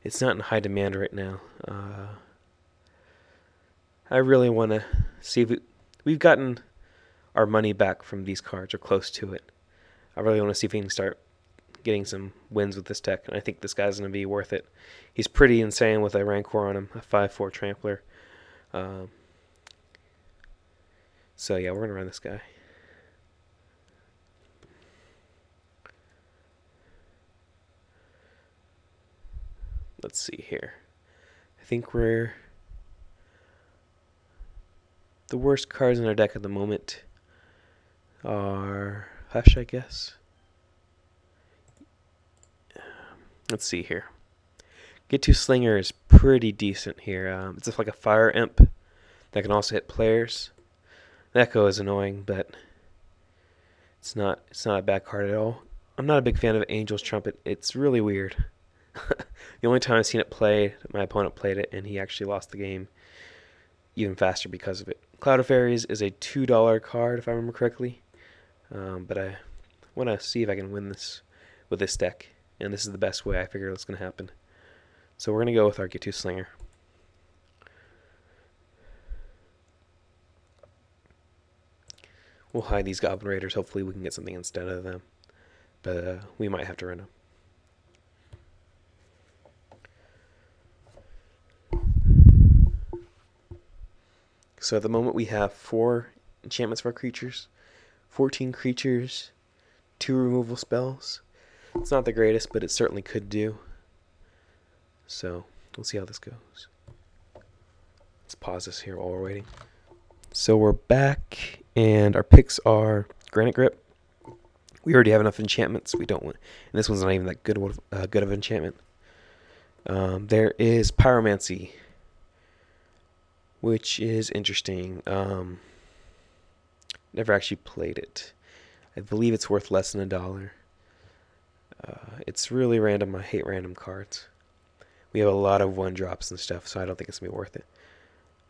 It's not in high demand right now. I really want to see if we've gotten our money back from these cards, or close to it. I really want to see if we can start getting some wins with this deck, and I think this guy's going to be worth it. He's pretty insane with a Rancor on him, a 5/4 Trampler. Um, so yeah, we're going to run this guy. Let's see here. I think we're the worst cards in our deck at the moment are Hush, I guess. Let's see here. Get to Slinger is pretty decent here. It's just like a fire imp that can also hit players. Echo is annoying, but it's not a bad card at all. I'm not a big fan of Angel's Trumpet. It's really weird. The only time I've seen it played, my opponent played it, and he actually lost the game even faster because of it. Cloud of Fairies is a $2 card, if I remember correctly. But I want to see if I can win this with this deck, and this is the best way I figure it's going to happen. So we're going to go with our Get to Slinger. We'll hide these Goblin Raiders. Hopefully we can get something instead of them. But we might have to run them. So at the moment we have 4 enchantments for our creatures, 14 creatures, 2 removal spells. It's not the greatest, but it certainly could do. So we'll see how this goes. Let's pause this here while we're waiting. So we're back, and our picks are Granite Grip. We already have enough enchantments. We don't want, and this one's not even that good of enchantment. There is Pyromancy, which is interesting. Never actually played it. I believe it's worth less than $1. It's really random. I hate random cards. We have a lot of 1-drops and stuff, so I don't think it's going to be worth it.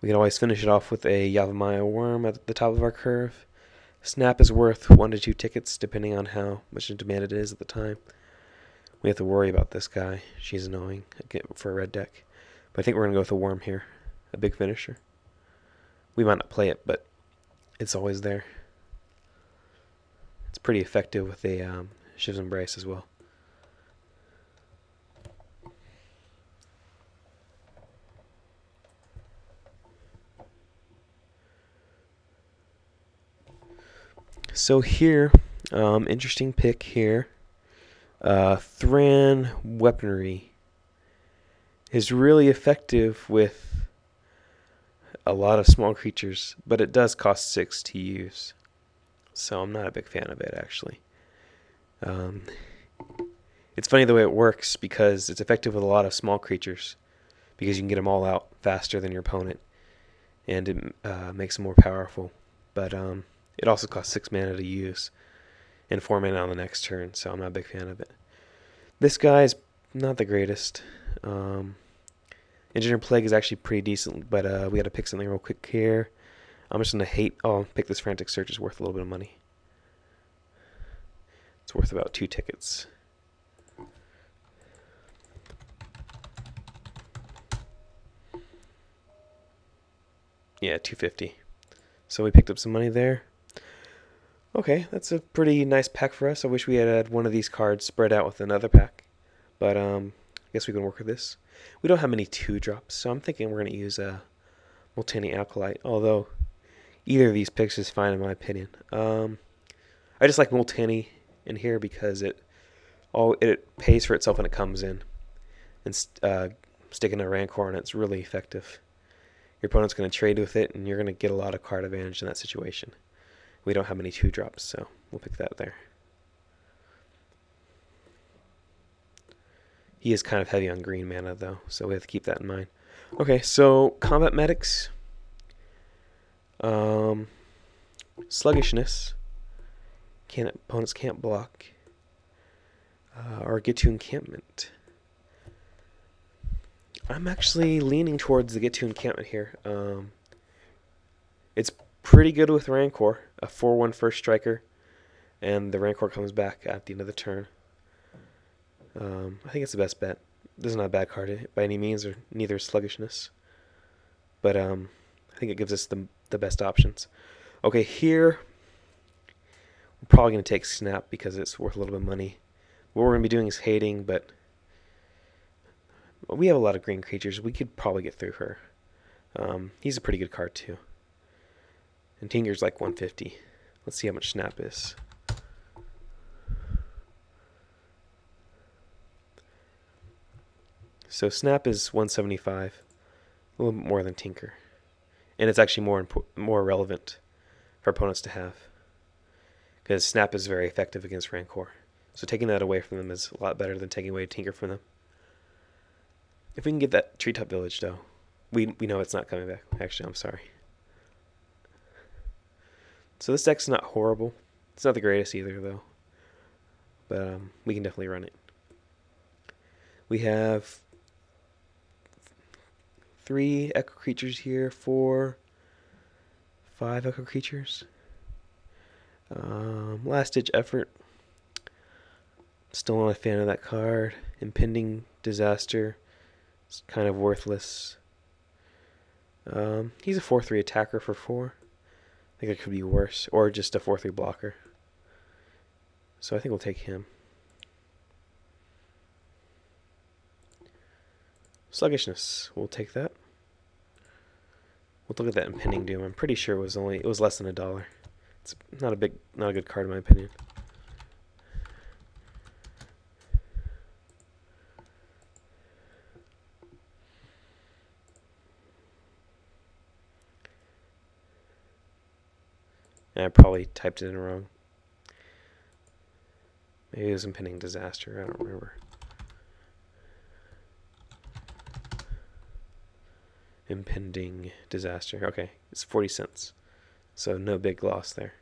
We can always finish it off with a Yavimaya Worm at the top of our curve. Snap is worth 1 to 2 tickets, depending on how much in demand it is at the time. We have to worry about this guy. She's annoying for a red deck. But I think we're going to go with a Worm here. A big finisher. We might not play it, but it's always there. It's pretty effective with a Shiv's Embrace as well. So here, interesting pick here. Thran Weaponry is really effective with a lot of small creatures, but it does cost 6 to use. So I'm not a big fan of it, actually. It's funny the way it works, because it's effective with a lot of small creatures, because you can get them all out faster than your opponent, and it makes them more powerful. But it also costs 6 mana to use, and 4 mana on the next turn, so I'm not a big fan of it. This guy's not the greatest. Engineer Plague is actually pretty decent, but we got to pick something real quick here. I'm just going to pick this Frantic Search. It's worth a little bit of money. It's worth about 2 tickets. Yeah, 250. So we picked up some money there. Okay, that's a pretty nice pack for us. I wish we had one of these cards spread out with another pack. But I guess we can work with this. We don't have many 2-drops, so I'm thinking we're going to use a Multani Acolyte. Although, either of these picks is fine in my opinion. I just like Multani in here because it pays for itself when it comes in. And sticking a Rancor on it's really effective. Your opponent's going to trade with it, and you're going to get a lot of card advantage in that situation. We don't have many 2-drops, so we'll pick that there. He is kind of heavy on green mana, though, so we have to keep that in mind. Okay, so Combat Medics. Sluggishness. Opponents can't block. Or get to Encampment. I'm actually leaning towards the Get to Encampment here. It's pretty good with Rancor, a 4/1 first striker, and the Rancor comes back at the end of the turn. I think it's the best bet. this is not a bad card by any means, or neither is Sluggishness. But I think it gives us the best options. Okay, here we're probably going to take Snap because it's worth a little bit of money. What we're going to be doing is Hating, but we have a lot of green creatures. We could probably get through her. He's a pretty good card too. And Tinker's like 150. Let's see how much Snap is. So Snap is 175, a little bit more than Tinker. And it's actually more relevant for opponents to have, because Snap is very effective against Rancor. So taking that away from them is a lot better than taking away Tinker from them. If we can get that Treetop Village, though, we know it's not coming back. Actually, I'm sorry. So this deck's not horrible. It's not the greatest either, though. But we can definitely run it. We have 3 Echo Creatures here, 4, 5 Echo Creatures. Last Ditch Effort. Still not a fan of that card. Impending Disaster. It's kind of worthless. He's a 4/3 attacker for 4. I think it could be worse. Or just a 4/3 blocker. So I think we'll take him. Sluggishness. We'll take that. We'll look at that Impending Doom. I'm pretty sure it was less than $1. It's not a good card in my opinion. And I probably typed it in wrong. Maybe it was Impending Disaster. I don't remember. Impending Disaster. Okay, it's 40 cents. So no big loss there.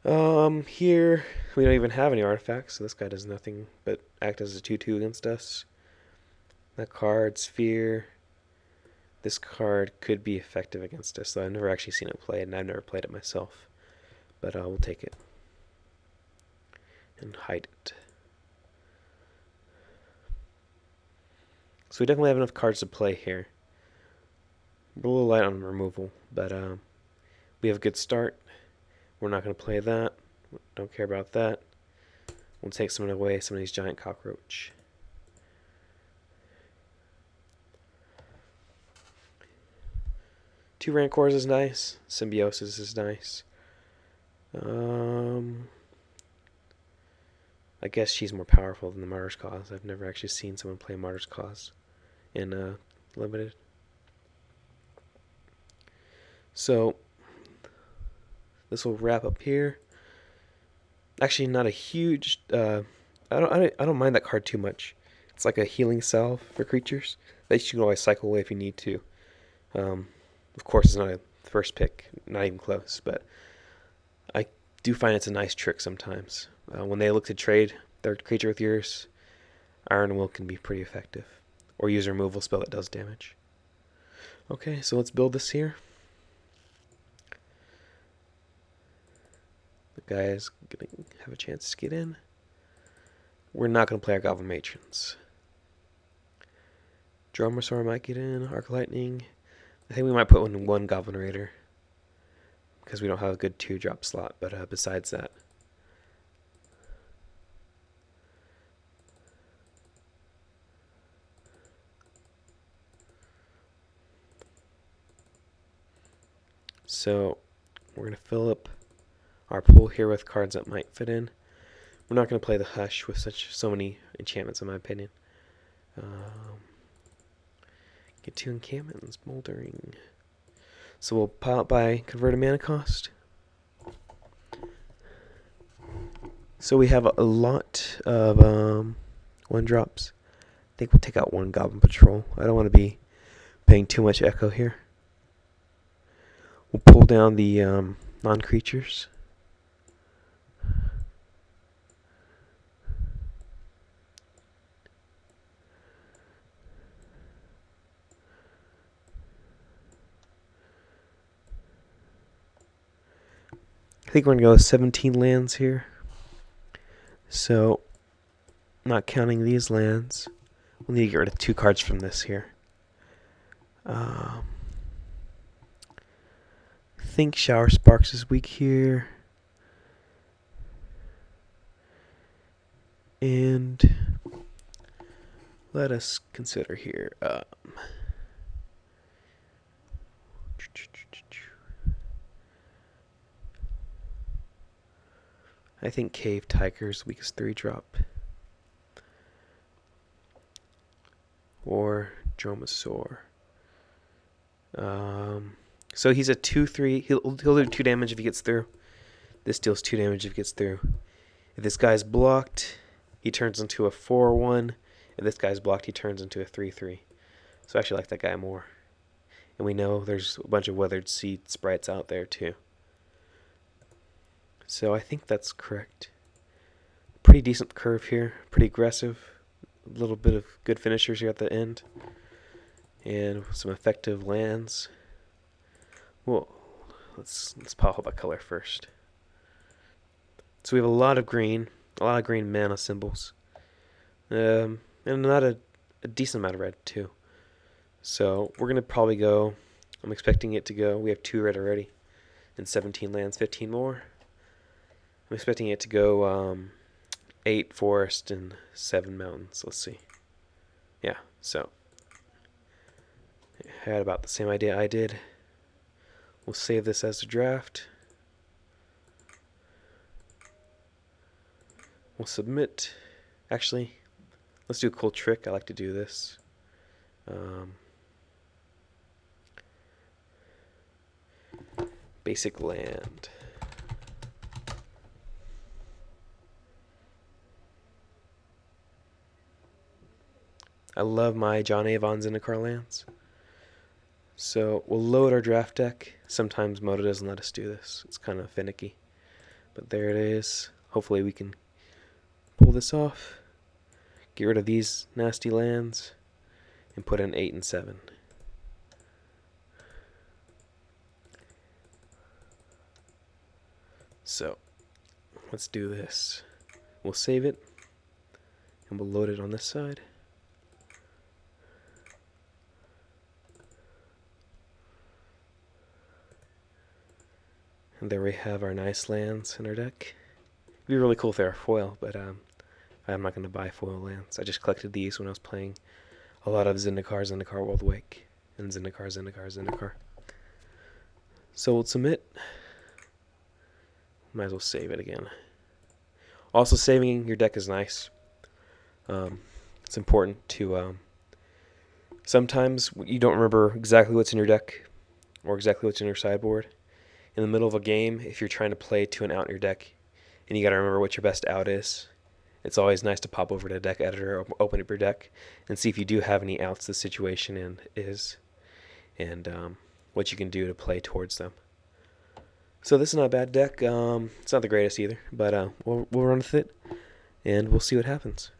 Here we don't even have any artifacts, so this guy does nothing but act as a 2/2 against us. That card, Sphere. This card could be effective against us, though I've never actually seen it played, and I've never played it myself. But we'll take it. And hide it. So we definitely have enough cards to play here. We're a little light on removal, but we have a good start. We're not going to play that. Don't care about that. We'll take some away, some of these giant cockroach. Two Rancors is nice. Symbiosis is nice. I guess she's more powerful than the Martyr's Cause. I've never actually seen someone play Martyr's Cause in Limited. So this will wrap up here. Actually, not a huge. I don't mind that card too much. It's like a healing salve for creatures that you can always cycle away if you need to. Of course, it's not a first pick, not even close, but I do find it's a nice trick sometimes. When they look to trade their creature with yours, Iron Will can be pretty effective. Or use a removal spell that does damage. Okay, so let's build this here. The guy's going to have a chance to get in. We're not going to play our Goblin Matrons. Dromasaur might get in. Arc Lightning. I think we might put one Goblin Raider, because we don't have a good 2-drop slot, but besides that. So we're going to fill up our pool here with cards that might fit in. We're not going to play the Hush with so many enchantments, in my opinion. Get 2 encampments, Moldering. So we'll pile up by Converted Mana Cost. So we have a lot of 1-drops. I think we'll take out 1 Goblin Patrol. I don't want to be paying too much Echo here. We'll pull down the non-creatures. I think we're going to go with 17 lands here. So, not counting these lands, We'll need to get rid of 2 cards from this here. I think Shower Sparks is weak here. And let us consider here. I think Cave Tiger's weakest 3-drop. Or Dromasaur. So he's a 2/3. He'll do 2 damage if he gets through. This deals 2 damage if he gets through. If this guy's blocked, he turns into a 4/1. If this guy's blocked, he turns into a 3/3. So I actually like that guy more. And we know there's a bunch of Weathered Seed sprites out there too. So I think that's correct. Pretty decent curve here. Pretty aggressive. A little bit of good finishers here at the end. And some effective lands. Well, let's pop up a color first. So we have a lot of green mana symbols, and not a decent amount of red too. So we're gonna probably go. I'm expecting it to go. We have 2 red already, and 17 lands, 15 more. I'm expecting it to go 8 forest and 7 mountains. Let's see. Yeah, so I had about the same idea I did. We'll save this as a draft. We'll submit. Actually, let's do a cool trick. I like to do this. Basic land. I love my John Avon Zendikar lands. So we'll load our draft deck. Sometimes Moto doesn't let us do this. It's kind of finicky. But there it is. Hopefully we can pull this off. Get rid of these nasty lands. And put in 8 and 7. So let's do this. We'll save it. And we'll load it on this side. And there we have our nice lands in our deck. It'd be really cool if they were foil, but I'm not going to buy foil lands. I just collected these when I was playing a lot of Zendikar World Wake, and Zendikar. So we'll submit. Might as well save it again. Also, saving your deck is nice. It's important to... sometimes you don't remember exactly what's in your deck, or exactly what's in your sideboard. In the middle of a game, if you're trying to play to an out in your deck, and you got to remember what your best out is, it's always nice to pop over to Deck Editor, open up your deck, and see if you do have any outs the situation is, and what you can do to play towards them. So this is not a bad deck. It's not the greatest either, but we'll run with it, and we'll see what happens.